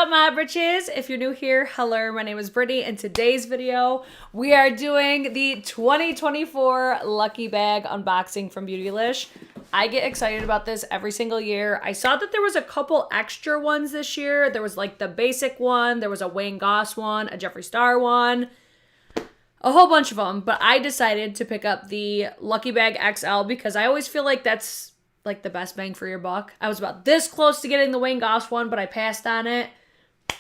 up, my britches? If you're new here, hello, my name is Brittany. In today's video, we are doing the 2024 Lucky Bag unboxing from Beautylish. I get excited about this every single year. I saw that there was a couple extra ones this year. There was like the basic one, there was a Wayne Goss one, a Jeffree Star one, a whole bunch of them. But I decided to pick up the Lucky Bag XL because I always feel like that's like the best bang for your buck. I was about this close to getting the Wayne Goss one, but I passed on it.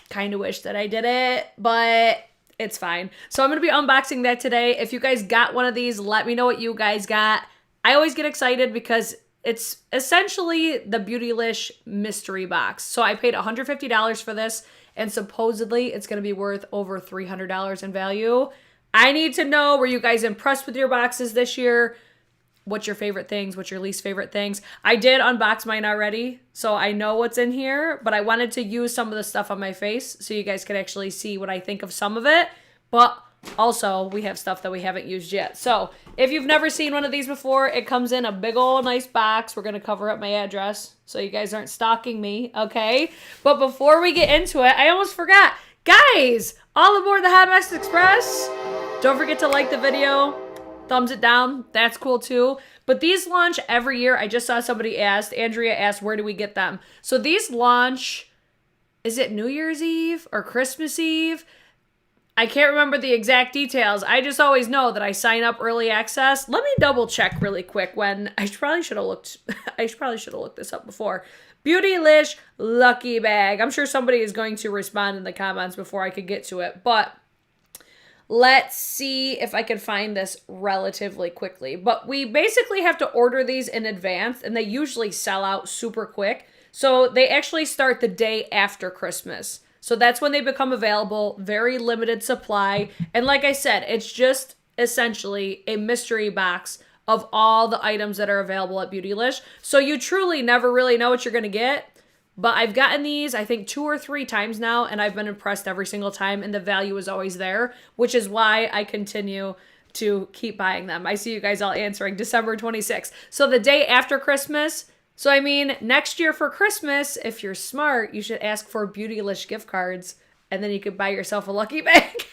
Kind of wish that I did it, but it's fine. So I'm going to be unboxing that today. If you guys got one of these, let me know what you guys got. I always get excited because it's essentially the Beautylish mystery box. So I paid $150 for this, and supposedly it's going to be worth over $300 in value. I need to know, were you guys impressed with your boxes this year? What's your favorite things? What's your least favorite things? I did unbox mine already, so I know what's in here, but I wanted to use some of the stuff on my face so you guys could actually see what I think of some of it. But also, we have stuff that we haven't used yet. So if you've never seen one of these before, it comes in a big old nice box. We're going to cover up my address so you guys aren't stalking me, okay? But before we get into it, I almost forgot. Guys, all aboard the Hot Mess Express. Don't forget to like the video. Thumbs it down. That's cool too. But these launch every year. I just saw somebody asked, Andrea asked, where do we get them? So these launch, is it New Year's Eve or Christmas Eve? I can't remember the exact details. I just always know that I sign up early access. Let me double check really quick when I probably should have looked this up before. Beautylish Lucky Bag. I'm sure somebody is going to respond in the comments before I could get to it, but let's see if I can find this relatively quickly. But we basically have to order these in advance, and they usually sell out super quick. So they actually start the day after Christmas. So that's when they become available, very limited supply. And like I said, it's just essentially a mystery box of all the items that are available at Beautylish. So you truly never really know what you're going to get. But I've gotten these, I think, 2 or 3 times now, and I've been impressed every single time, and the value is always there, which is why I continue to keep buying them. I see you guys all answering December 26th. So the day after Christmas. So, I mean, next year for Christmas, if you're smart, you should ask for Beautylish gift cards, and then you could buy yourself a lucky bag.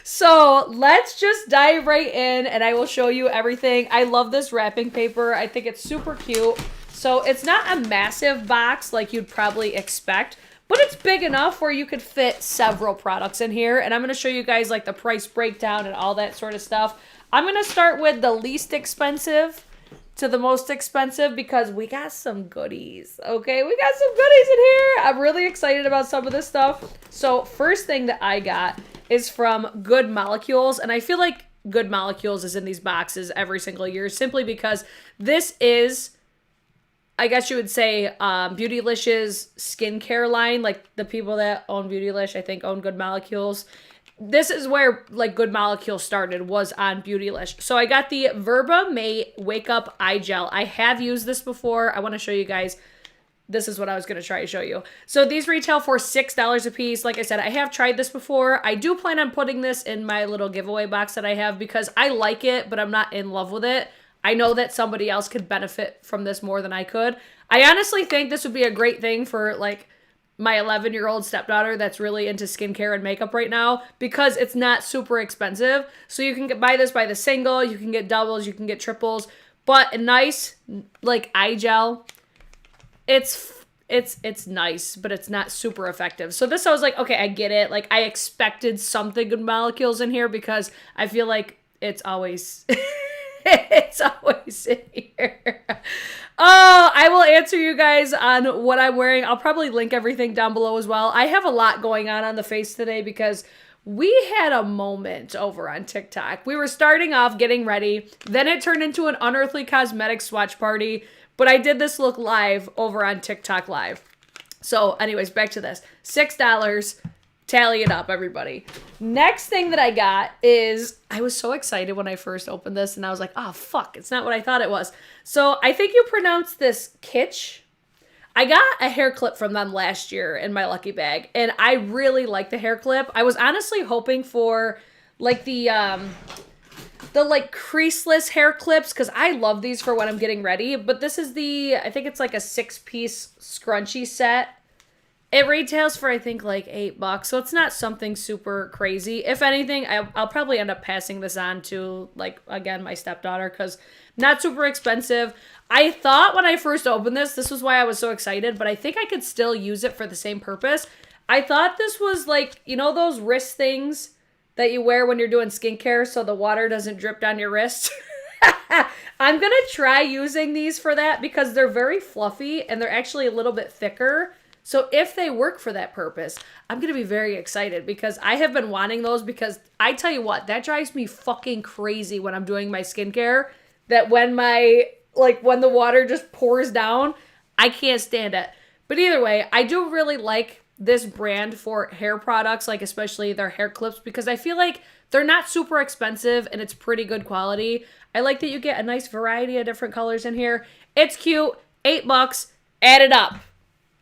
So let's just dive right in, and I will show you everything. I love this wrapping paper. I think it's super cute. So it's not a massive box like you'd probably expect, but it's big enough where you could fit several products in here. And I'm going to show you guys like the price breakdown and all that sort of stuff. I'm going to start with the least expensive to the most expensive because we got some goodies, okay? We got some goodies in here. I'm really excited about some of this stuff. So first thing that I got is from Good Molecules, and I feel like Good Molecules is in these boxes every single year simply because this is, I guess you would say, Beautylish's skincare line. Like the people that own Beautylish, I think, own Good Molecules. This is where like Good Molecules started, was on Beautylish. So I got the Verba May Wake Up Eye Gel. I have used this before. I want to show you guys. This is what I was going to try to show you. So these retail for $6 a piece. Like I said, I have tried this before. I do plan on putting this in my little giveaway box that I have because I like it, but I'm not in love with it. I know that somebody else could benefit from this more than I could. I honestly think this would be a great thing for like my 11-year-old stepdaughter that's really into skincare and makeup right now because it's not super expensive. So you can buy this by the single, you can get doubles, you can get triples, but a nice like eye gel. It's nice, but it's not super effective. So this I was like, okay, I get it. Like I expected something Good Molecules in here because I feel like it's always it's always in here. Oh, I will answer you guys on what I'm wearing. I'll probably link everything down below as well. I have a lot going on the face today because we had a moment over on TikTok. We were starting off getting ready. Then it turned into an Unearthly Cosmetics swatch party. But I did this look live over on TikTok Live. So anyways, back to this. $6. Tally it up, everybody. Next thing that I got is, I was so excited when I first opened this, and I was like, oh, fuck, it's not what I thought it was. So I think you pronounce this Kitsch. I got a hair clip from them last year in my lucky bag, and I really like the hair clip. I was honestly hoping for like the like creaseless hair clips because I love these for when I'm getting ready. But this is the, I think it's like a 6-piece scrunchie set. It retails for, I think, like $8, so it's not something super crazy. If anything, I'll probably end up passing this on to, like, again, my stepdaughter, because not super expensive. I thought when I first opened this was why I was so excited, but I think I could still use it for the same purpose. I thought this was like, you know those wrist things that you wear when you're doing skincare so the water doesn't drip down your wrist? I'm going to try using these for that because they're very fluffy and they're actually a little bit thicker. So if they work for that purpose, I'm going to be very excited because I have been wanting those because I tell you what, that drives me fucking crazy when I'm doing my skincare. That when when the water just pours down, I can't stand it. But either way, I do really like this brand for hair products, like especially their hair clips, because I feel like they're not super expensive and it's pretty good quality. I like that you get a nice variety of different colors in here. It's cute. $8. Add it up.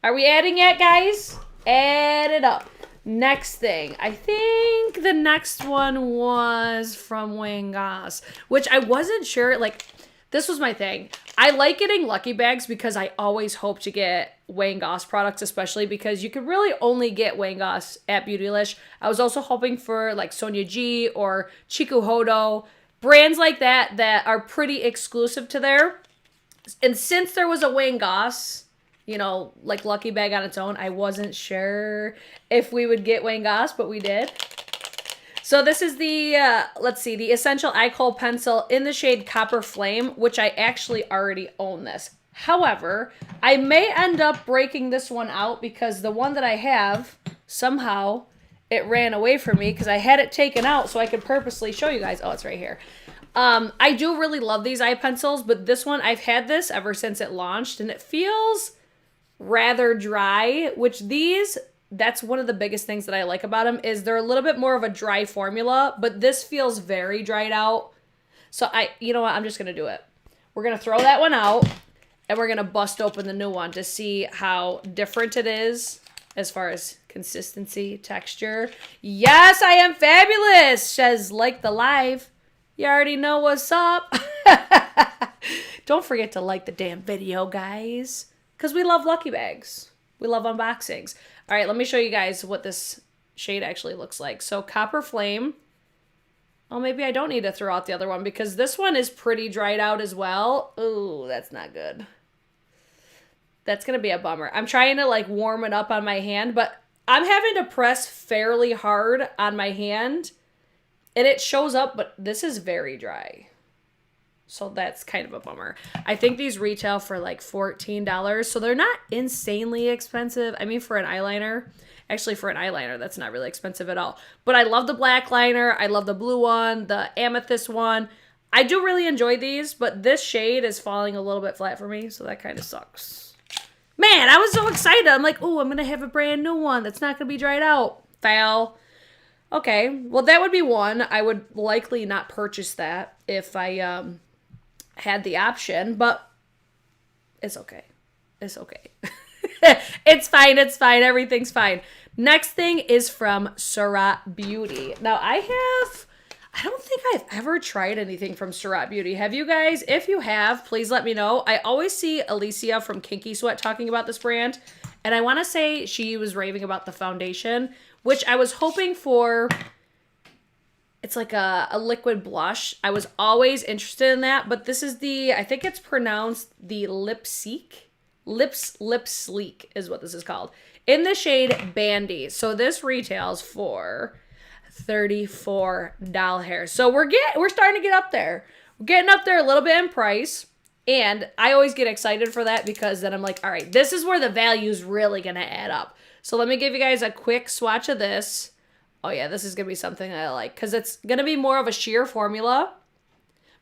Are we adding yet, guys? Add it up. Next thing. I think the next one was from Goss, which I wasn't sure. Like, this was my thing. I like getting lucky bags because I always hope to get Goss products, especially because you could really only get Goss at Beautylish. I was also hoping for like Sonia G or Chikuhodo, brands like that that are pretty exclusive to there. And since there was a Goss, you know, like lucky bag on its own, I wasn't sure if we would get Goss, but we did. So this is the, let's see, the Essential Eye Kohl Pencil in the shade Copper Flame, which I actually already own this. However, I may end up breaking this one out because the one that I have, somehow, it ran away from me because I had it taken out so I could purposely show you guys. Oh, it's right here. I do really love these eye pencils, but this one, I've had this ever since it launched, and it feels rather dry, which that's one of the biggest things that I like about them is they're a little bit more of a dry formula, but this feels very dried out. So you know what, I'm just going to do it. We're going to throw that one out and we're going to bust open the new one to see how different it is as far as consistency, texture. Yes, I am fabulous, says Like the Live. You already know what's up. Don't forget to like the damn video, guys, because we love lucky bags. We love unboxings. All right, let me show you guys what this shade actually looks like. So Copper Flame. Oh, maybe I don't need to throw out the other one because this one is pretty dried out as well. Ooh, that's not good. That's going to be a bummer. I'm trying to like warm it up on my hand, but I'm having to press fairly hard on my hand and it shows up, but this is very dry. So that's kind of a bummer. I think these retail for like $14. So they're not insanely expensive. I mean, for an eyeliner, actually for an eyeliner, that's not really expensive at all. But I love the black liner. I love the blue one, the amethyst one. I do really enjoy these, but this shade is falling a little bit flat for me. So that kind of sucks. Man, I was so excited. I'm like, oh, I'm going to have a brand new one that's not going to be dried out. Fail. Okay, well, that would be one. I would likely not purchase that if I had the option, but it's okay. It's okay. It's fine. It's fine. Everything's fine. Next thing is from Surratt Beauty. Now, I don't think I've ever tried anything from Surratt Beauty. Have you guys? If you have, please let me know. I always see Alicia from Kinky Sweat talking about this brand, and I want to say she was raving about the foundation, which I was hoping for. It's like a liquid blush. I was always interested in that, but this is I think it's pronounced the Lip Sleek is what this is called. In the shade Bandy. So this retails for $34. So we're starting to get up there. We're getting up there a little bit in price. And I always get excited for that because then I'm like, all right, this is where the value is really going to add up. So let me give you guys a quick swatch of this. Oh yeah, this is going to be something I like because it's going to be more of a sheer formula,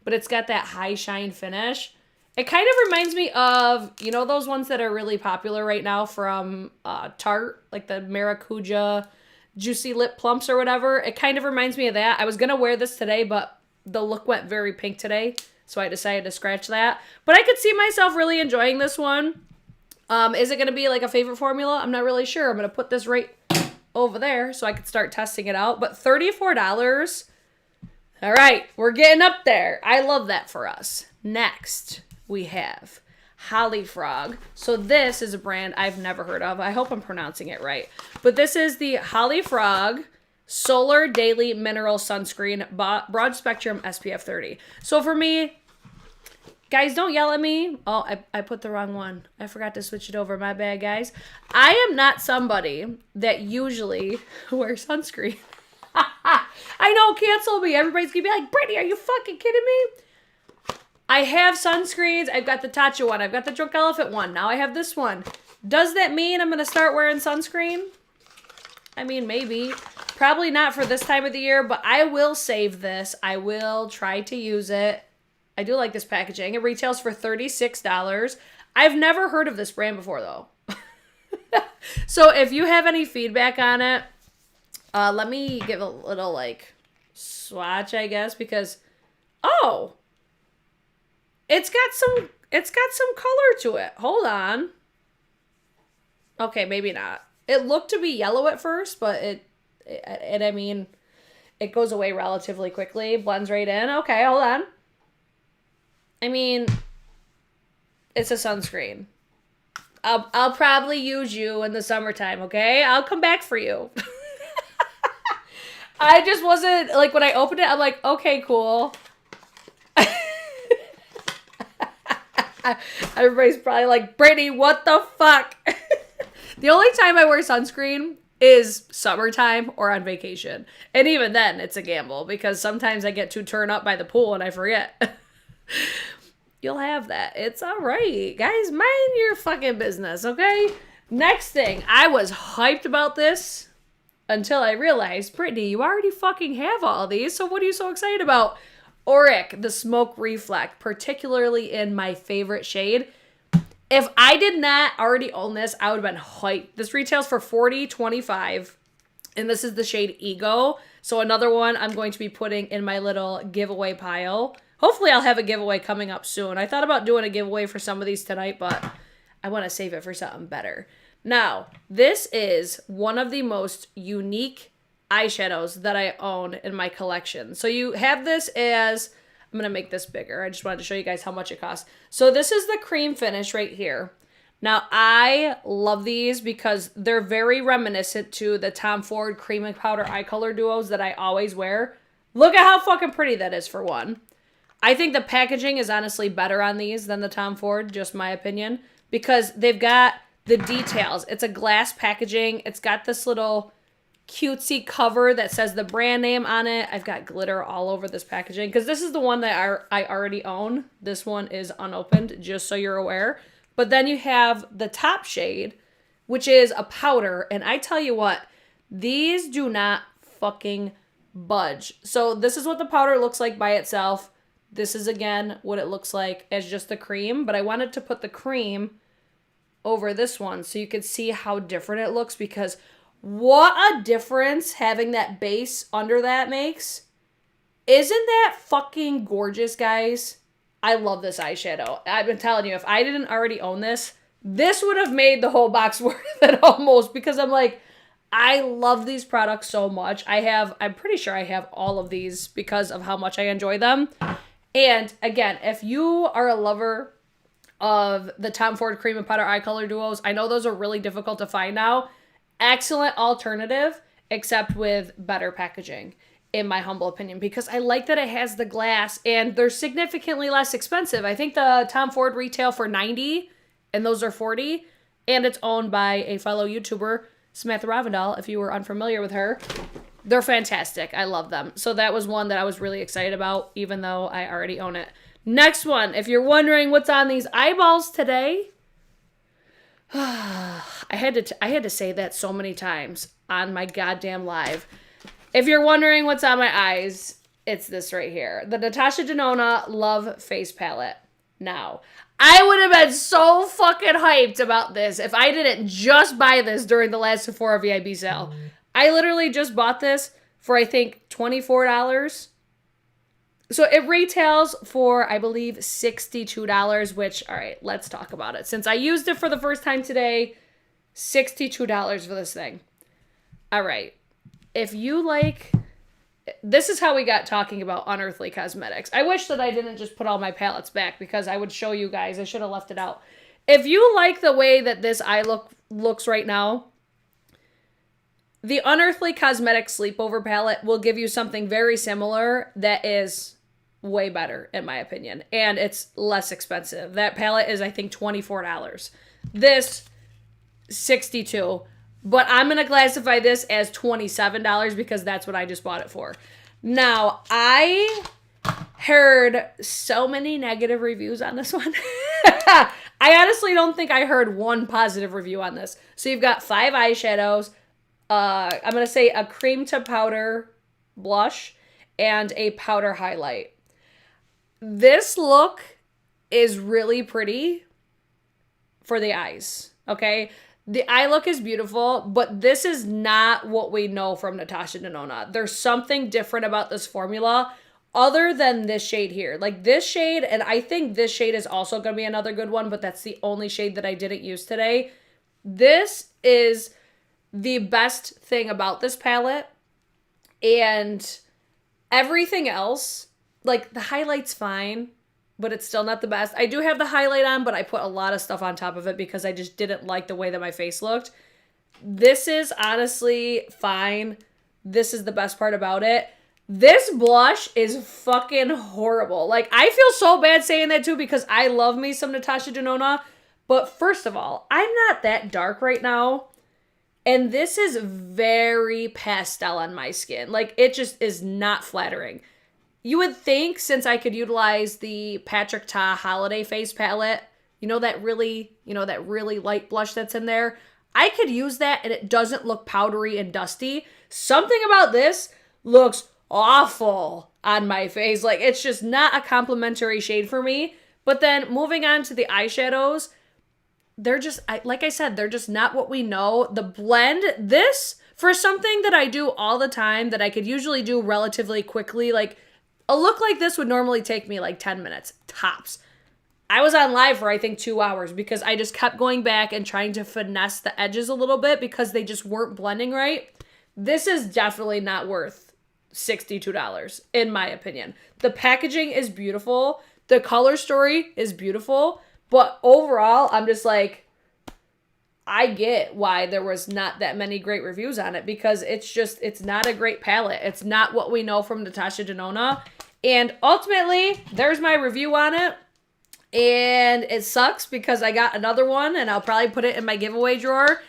but it's got that high shine finish. It kind of reminds me of, you know, those ones that are really popular right now from Tarte, like the Maracuja Juicy Lip Plumps or whatever. It kind of reminds me of that. I was going to wear this today, but the look went very pink today, so I decided to scratch that. But I could see myself really enjoying this one. Is it going to be like a favorite formula? I'm not really sure. I'm going to put this right over there so I could start testing it out. But $34. All right, we're getting up there. I love that for us. Next, we have Holly Frog. So this is a brand I've never heard of. I hope I'm pronouncing it right. But this is the Holly Frog Solar Daily Mineral Sunscreen Broad Spectrum SPF 30. So for me, guys, don't yell at me. Oh, I put the wrong one. I forgot to switch it over. My bad, guys. I am not somebody that usually wears sunscreen. I know, cancel me. Everybody's gonna be like, Brittany, are you fucking kidding me? I have sunscreens. I've got the Tatcha one. I've got the Drunk Elephant one. Now I have this one. Does that mean I'm gonna start wearing sunscreen? I mean, maybe. Probably not for this time of the year, but I will save this. I will try to use it. I do like this packaging. It retails for $36. I've never heard of this brand before, though. So if you have any feedback on it, let me give a little, like, swatch, I guess, because, oh, it's got some color to it. Hold on. Okay, maybe not. It looked to be yellow at first, but I mean, it goes away relatively quickly, blends right in. Okay, hold on. I mean, it's a sunscreen. I'll probably use you in the summertime, okay? I'll come back for you. I just wasn't, like, when I opened it, I'm like, okay, cool. Everybody's probably like, Brittany, what the fuck? The only time I wear sunscreen is summertime or on vacation. And even then, it's a gamble because sometimes I get too turned up by the pool and I forget. You'll have that. It's all right. Guys, mind your fucking business, okay? Next thing, I was hyped about this until I realized, Brittany, you already fucking have all these, so what are you so excited about? Oric, the Smoke Reflect, particularly in my favorite shade. If I did not already own this, I would have been hyped. This retails for $40.25, and this is the shade Ego. So another one I'm going to be putting in my little giveaway pile. Hopefully I'll have a giveaway coming up soon. I thought about doing a giveaway for some of these tonight, but I want to save it for something better. Now, this is one of the most unique eyeshadows that I own in my collection. So you have this as, I'm going to make this bigger. I just wanted to show you guys how much it costs. So this is the cream finish right here. Now, I love these because they're very reminiscent to the Tom Ford cream and powder eye color duos that I always wear. Look at how fucking pretty that is for one. I think the packaging is honestly better on these than the Tom Ford, just my opinion, because they've got the details. It's a glass packaging. It's got this little cutesy cover that says the brand name on it. I've got glitter all over this packaging because this is the one that I already own. This one is unopened, just so you're aware. But then you have the top shade, which is a powder. And I tell you what, these do not fucking budge. So this is what the powder looks like by itself. This is, again, what it looks like as just the cream. But I wanted to put the cream over this one so you could see how different it looks, because what a difference having that base under that makes. Isn't that fucking gorgeous, guys? I love this eyeshadow. I've been telling you, if I didn't already own this, this would have made the whole box worth it almost, because I'm like, I love these products so much. I'm pretty sure I have all of these because of how much I enjoy them. And again, if you are a lover of the Tom Ford cream and powder eye color duos, I know those are really difficult to find now. Excellent alternative, except with better packaging, in my humble opinion, because I like that it has the glass and they're significantly less expensive. I think the Tom Ford retail for $90 and those are $40, and it's owned by a fellow YouTuber, Samantha Ravindal, if you were unfamiliar with her. They're fantastic. I love them. So that was one that I was really excited about, even though I already own it. Next one, if you're wondering what's on these eyeballs today, I had to say that so many times on my goddamn live. If you're wondering what's on my eyes, it's this right here. The Natasha Denona Love Face Palette. Now, I would have been so fucking hyped about this if I didn't just buy this during the last Sephora VIB sale. I literally just bought this for, I think, $24. So it retails for, I believe, $62, which, all right, let's talk about it. Since I used it for the first time today, $62 for this thing. All right. If you like this is how we got talking about unearthly cosmetics. I wish that I didn't just put all my palettes back because I would show you guys. I should have left it out. If you like the way that this eye look looks right now, the Unearthly Cosmetics Sleepover palette will give you something very similar that is way better, in my opinion. And it's less expensive. That palette is, I think, $24. This, $62. But I'm going to classify this as $27 because that's what I just bought it for. Now, I heard so many negative reviews on this one. I honestly don't think I heard one positive review on this. So you've got 5 eyeshadows. I'm going to say a cream to powder blush and a powder highlight. This look is really pretty for the eyes, okay? The eye look is beautiful, but this is not what we know from Natasha Denona. There's something different about this formula other than this shade here. Like this shade, and I think this shade is also going to be another good one, but that's the only shade that I didn't use today. This is the best thing about this palette, and everything else, like the highlight's fine, but it's still not the best. I do have the highlight on, but I put a lot of stuff on top of it because I just didn't like the way that my face looked. This is honestly fine. This is the best part about it. This blush is fucking horrible. Like, I feel so bad saying that too because I love me some Natasha Denona. But first of all, I'm not that dark right now. And this is very pastel on my skin. Like, it just is not flattering. You would think since I could utilize the Patrick Ta Holiday Face Palette, that really light blush that's in there, I could use that and it doesn't look powdery and dusty. Something about this looks awful on my face. Like, it's just not a complimentary shade for me. But then moving on to the eyeshadows, they're just, like I said, they're just not what we know. The blend, this, for something that I do all the time, that I could usually do relatively quickly, like, a look like this would normally take me like 10 minutes, tops. I was on live for, I think, 2 hours because I just kept going back and trying to finesse the edges a little bit because they just weren't blending right. This is definitely not worth $62, in my opinion. The packaging is beautiful. The color story is beautiful. But overall, I'm just like, I get why there was not that many great reviews on it because it's not a great palette. It's not what we know from Natasha Denona. And ultimately, there's my review on it. And it sucks because I got another one and I'll probably put it in my giveaway drawer.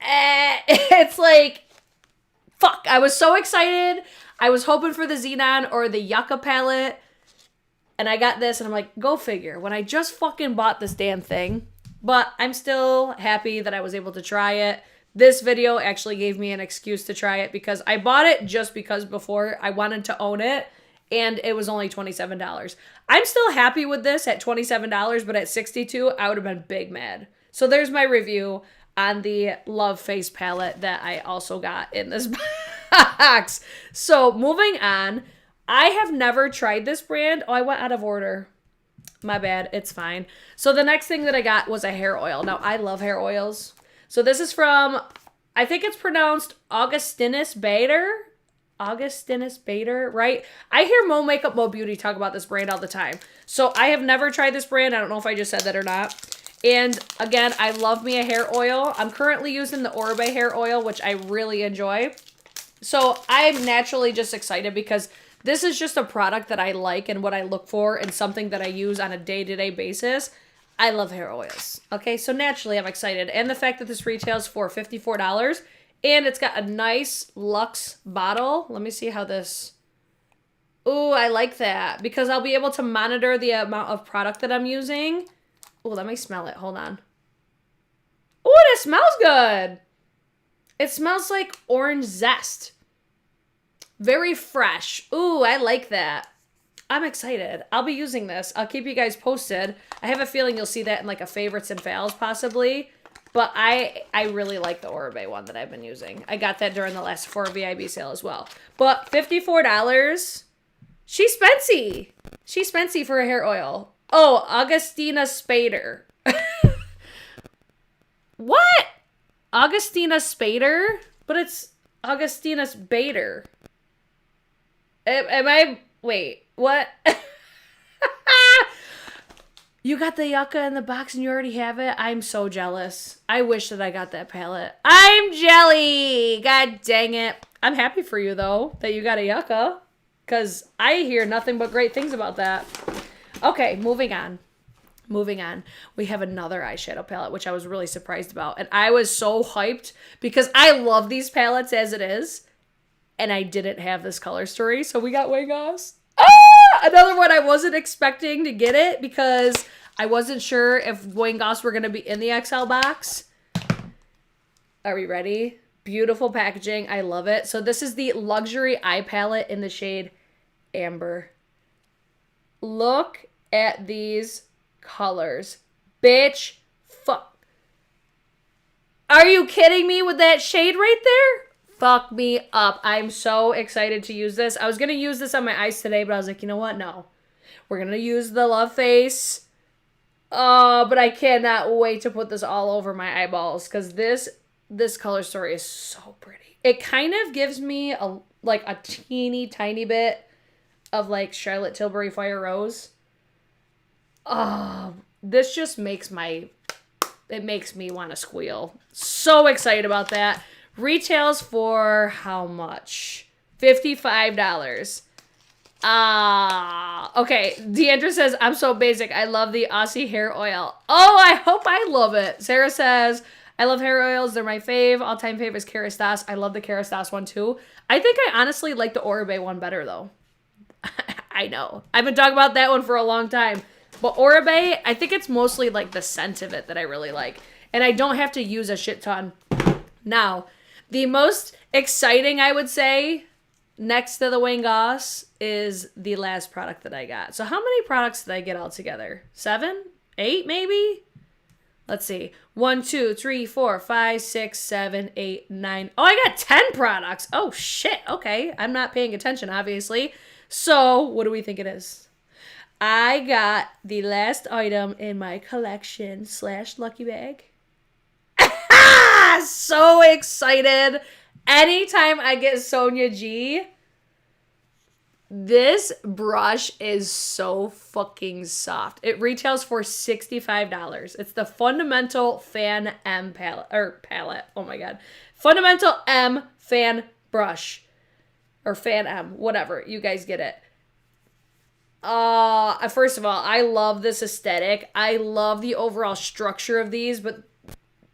It's like, fuck. I was so excited. I was hoping for the Xenon or the Yucca palette. And I got this and I'm like, go figure. When I just fucking bought this damn thing. But I'm still happy that I was able to try it. This video actually gave me an excuse to try it because I bought it just because before I wanted to own it. And it was only $27. I'm still happy with this at $27, but at $62, I would have been big mad. So there's my review on the Love Face palette that I also got in this box. So moving on, I have never tried this brand. Oh, I went out of order. My bad. It's fine. So the next thing that I got was a hair oil. Now, I love hair oils. So this is from, I think it's pronounced Augustinus Bader. Augustinus Bader, right? I hear Mo Makeup, Mo Beauty talk about this brand all the time. So I have never tried this brand. I don't know if I just said that or not. And again, I love me a hair oil. I'm currently using the Oric hair oil, which I really enjoy. So I'm naturally just excited because this is just a product that I like and what I look for and something that I use on a day-to-day basis. I love hair oils. Okay, so naturally I'm excited. And the fact that this retails for $54 and it's got a nice luxe bottle. Let me see how this... Ooh, I like that because I'll be able to monitor the amount of product that I'm using. Ooh, let me smell it. Hold on. Ooh, it smells good. It smells like orange zest. Very fresh. Ooh, I like that. I'm excited. I'll be using this. I'll keep you guys posted. I have a feeling you'll see that in like a favorites and fails possibly. But I really like the Oric one that I've been using. I got that during the last Sephora VIB sale as well. But $54. She's spency. She's spency for a hair oil. Oh, Augustinus Bader. What? Augustinus Bader? But it's Augustinus Bader. Am I, wait, what? You got the yucca in the box and you already have it? I'm so jealous. I wish that I got that palette. I'm jelly! God dang it. I'm happy for you, though, that you got a yucca. Because I hear nothing but great things about that. Okay, moving on. Moving on. We have another eyeshadow palette, which I was really surprised about. And I was so hyped because I love these palettes as it is. And I didn't have this color story. So we got goss. Another one I wasn't expecting to get it because I wasn't sure if goss were going to be in the XL box. Are we ready? Beautiful packaging. I love it. So this is the luxury eye palette in the shade Amber. Look at these colors. Bitch. Fuck. Are you kidding me with that shade right there? Fuck me up. I'm so excited to use this. I was going to use this on my eyes today, but I was like, you know what? No. We're going to use the Love Face. Oh, but I cannot wait to put this all over my eyeballs because this color story is so pretty. It kind of gives me a teeny tiny bit of like Charlotte Tilbury Fire Rose. Oh, this just makes me want to squeal. So excited about that. Retails for how much? $55. Okay. Deandra says, I'm so basic. I love the Aussie hair oil. Oh, I hope I love it. Sarah says, I love hair oils. They're my fave. All-time fave is Kerastase. I love the Kerastase one too. I think I honestly like the Oribe one better though. I know. I've been talking about that one for a long time. But Oribe, I think it's mostly like the scent of it that I really like. And I don't have to use a shit ton. Now, the most exciting, I would say, next to the goss is the last product that I got. So how many products did I get all together? 7? 8 maybe? Let's see. 1, 2, 3, 4, 5, 6, 7, 8, 9. Oh, I got 10 products. Oh, shit. Okay. I'm not paying attention, obviously. So what do we think it is? I got the last item in my collection / lucky bag. So excited. Anytime I get Sonia G, this brush is so fucking soft. It retails for $65. It's the Fundamental Fan M palette. Oh my God. Fundamental M fan brush. Or Fan M, whatever. You guys get it. First of all, I love this aesthetic. I love the overall structure of these, but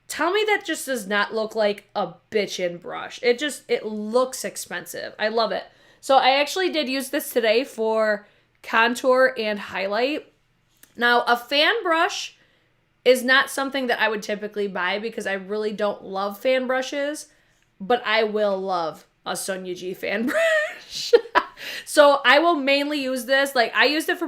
tell me that just does not look like a bitchin' brush. It looks expensive. I love it. So I actually did use this today for contour and highlight. Now, a fan brush is not something that I would typically buy because I really don't love fan brushes, but I will love a Sonia G fan brush. So I will mainly use this. Like I used it for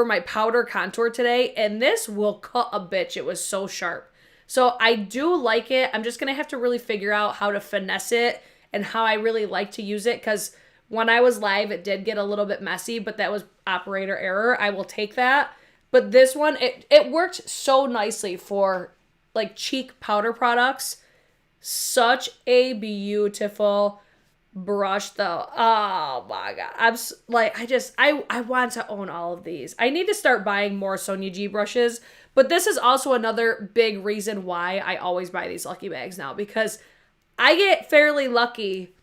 my powder contour today, and this will cut a bitch. It was so sharp. So I do like it. I'm just going to have to really figure out how to finesse it and how I really like to use it, because when I was live, it did get a little bit messy, but that was operator error. I will take that. But this one, it worked so nicely for like cheek powder products. Such a beautiful brush though. Oh my God. I want to own all of these. I need to start buying more Sonia G brushes, but this is also another big reason why I always buy these lucky bags now, because I get fairly lucky.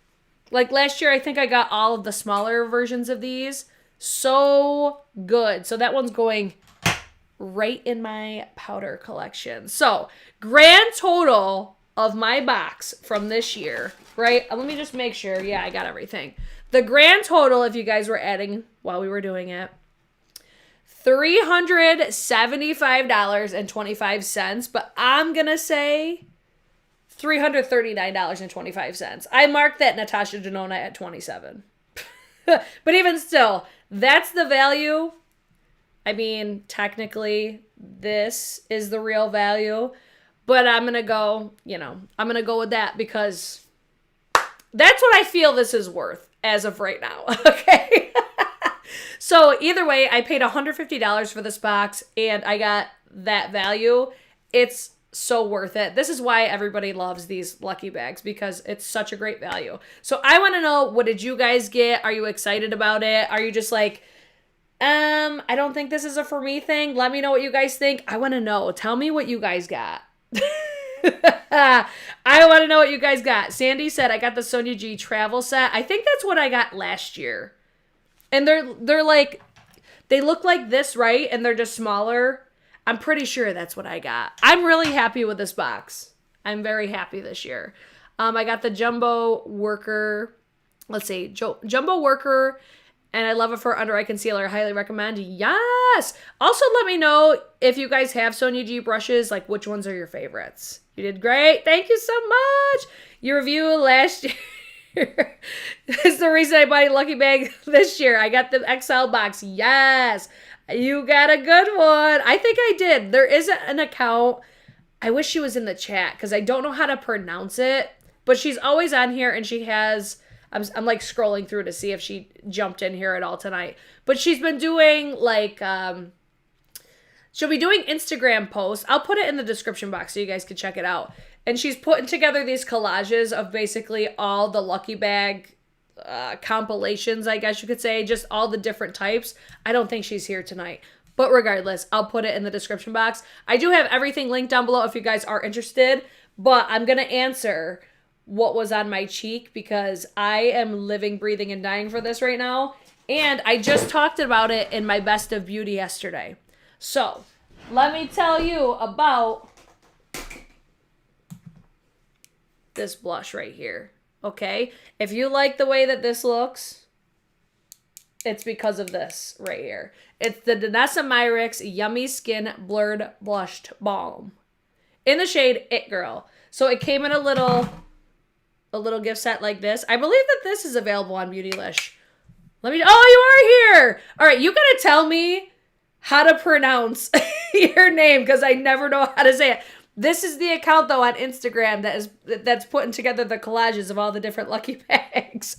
Like last year, I think I got all of the smaller versions of these. So good. So that one's going right in my powder collection. So grand total of my box from this year, right? Let me just make sure. Yeah, I got everything. The grand total, if you guys were adding while we were doing it, $375.25. But I'm going to say $339.25. I marked that Natasha Denona at 27. But even still, that's the value. I mean, technically, this is the real value. But I'm going to go, I'm going to go with that because that's what I feel this is worth as of right now. Okay. So either way, I paid $150 for this box and I got that value. It's so worth it. This is why everybody loves these lucky bags, because it's such a great value. So I want to know, what did you guys get? Are you excited about it? Are you just like, I don't think this is a for me thing? Let me know what you guys think. I want to know. Tell me what you guys got. I want to know what you guys got. Sandy said, I got the Sonia G travel set. I think that's what I got last year. And they're like, they look like this, right? And they're just smaller. I'm pretty sure that's what I got. I'm really happy with this box. I'm very happy this year. I got the Jumbo Worker. Let's see. Jumbo Worker. And I love it for under eye concealer. Highly recommend. Yes. Also, let me know if you guys have Sonia G brushes. Like, which ones are your favorites? You did great. Thank you so much. Your review last year is the reason I bought a lucky bag this year. I got the XL box. Yes. You got a good one. I think I did. There is an account. I wish she was in the chat because I don't know how to pronounce it. But she's always on here, and she has... I'm like scrolling through to see if she jumped in here at all tonight. But she's been doing like... she'll be doing Instagram posts. I'll put it in the description box so you guys can check it out. And she's putting together these collages of basically all the lucky bag compilations, I guess you could say, just all the different types. I don't think she's here tonight, but regardless, I'll put it in the description box. I do have everything linked down below if you guys are interested, but I'm gonna answer what was on my cheek because I am living, breathing, and dying for this right now, and I just talked about it in my best of beauty yesterday. So let me tell you about this blush right here. Okay, if you like the way that this looks, it's because of this right here. It's the Denona Myricks Yummy Skin Blurred Blushed Balm in the shade It Girl. So it came in a little gift set like this. I believe that this is available on Beautylish. Oh, you are here. All right, you gotta tell me how to pronounce your name because I never know how to say it. This is the account, though, on Instagram that's putting together the collages of all the different lucky bags.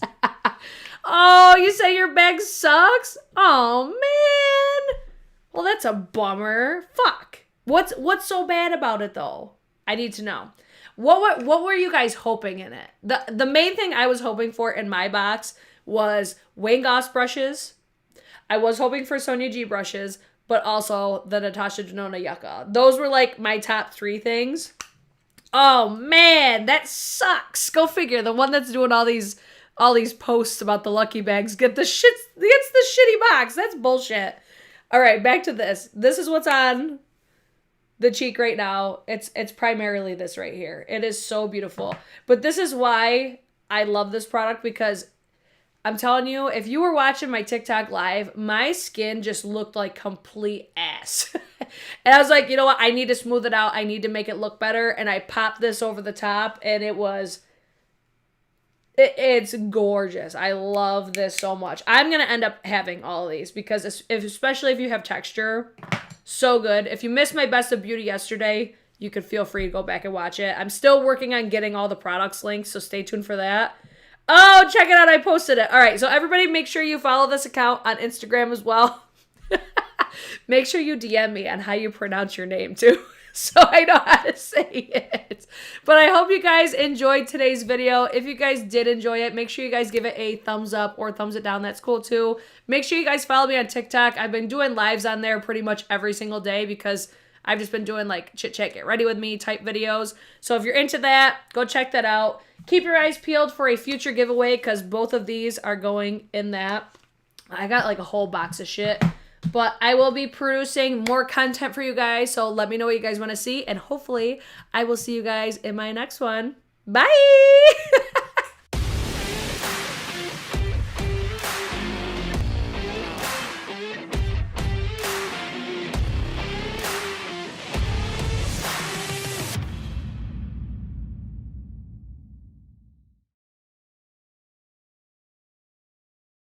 Oh, you say your bag sucks? Oh, man. Well, that's a bummer. Fuck. What's so bad about it, though? I need to know. What were you guys hoping in it? The main thing I was hoping for in my box was Wayne Goss brushes. I was hoping for Sonia G brushes, but also the Natasha Denona Yucca. Those were like my top 3 things. Oh man, that sucks. Go figure. The one that's doing all these posts about the lucky bags gets the shitty box. That's bullshit. All right, back to this. This is what's on the cheek right now. It's primarily this right here. It is so beautiful. But this is why I love this product, because I'm telling you, if you were watching my TikTok live, my skin just looked like complete ass. And I was like, you know what? I need to smooth it out. I need to make it look better. And I popped this over the top, and it's gorgeous. I love this so much. I'm going to end up having all of these because especially if you have texture, so good. If you missed my best of beauty yesterday, you could feel free to go back and watch it. I'm still working on getting all the products linked, so stay tuned for that. Oh, check it out. I posted it. All right. So everybody make sure you follow this account on Instagram as well. Make sure you DM me on how you pronounce your name too, so I know how to say it. But I hope you guys enjoyed today's video. If you guys did enjoy it, make sure you guys give it a thumbs up or thumbs it down. That's cool too. Make sure you guys follow me on TikTok. I've been doing lives on there pretty much every single day because I've just been doing like chit chat, get ready with me type videos. So if you're into that, go check that out. Keep your eyes peeled for a future giveaway because both of these are going in that. I got like a whole box of shit. But I will be producing more content for you guys. So let me know what you guys want to see. And hopefully I will see you guys in my next one. Bye!